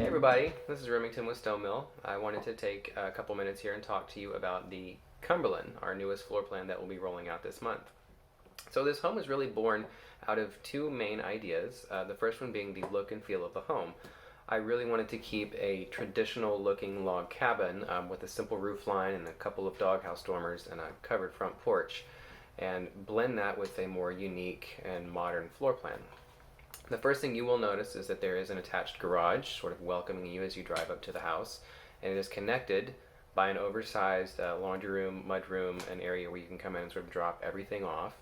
Everybody, this is Remington with Stone Mill. I wanted to take a couple minutes here and talk to you about the Cumberland, our newest floor plan that we'll be rolling out this month. So this home is really born out of two main ideas. The first one being the look and feel of the home. I really wanted to keep a traditional looking log cabin with a simple roof line and a couple of doghouse dormers and a covered front porch, and blend that with a more unique and modern floor plan. The first thing you will notice is that there is an attached garage sort of welcoming you as you drive up to the house, and it is connected by an oversized laundry room, mud room, an area where you can come in and sort of drop everything off.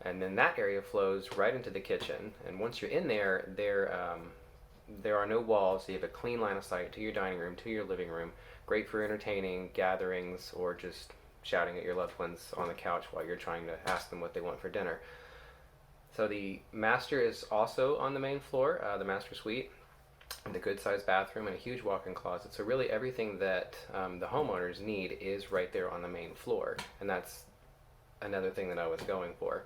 And then that area flows right into the kitchen, and once you're in there, there are no walls, so you have a clean line of sight to your dining room, to your living room. Great for entertaining, gatherings, or just shouting at your loved ones on the couch while you're trying to ask them what they want for dinner. So the master is also on the main floor, the master suite, with a good sized bathroom and a huge walk-in closet. So really everything that the homeowners need is right there on the main floor, and that's another thing that I was going for.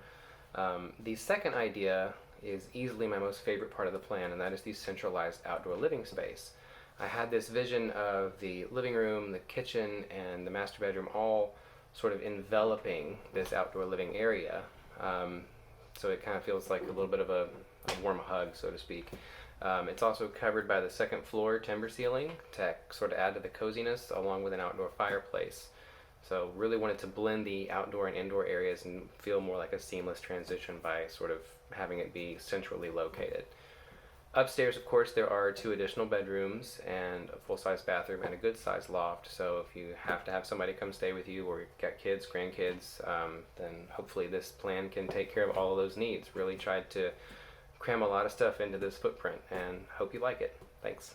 The second idea is easily my most favorite part of the plan, and that is the centralized outdoor living space. I had this vision of the living room, the kitchen, and the master bedroom all sort of enveloping this outdoor living area. So it kind of feels like a little bit of a warm hug, so to speak. It's also covered by the second floor timber ceiling to sort of add to the coziness, along with an outdoor fireplace. So really wanted to blend the outdoor and indoor areas and feel more like a seamless transition by sort of having it be centrally located. Upstairs, of course, there are two additional bedrooms and a full-size bathroom and a good-sized loft. So if you have to have somebody come stay with you, or you've got kids, grandkids, then hopefully this plan can take care of all of those needs. Really tried to cram a lot of stuff into this footprint, and hope you like it. Thanks.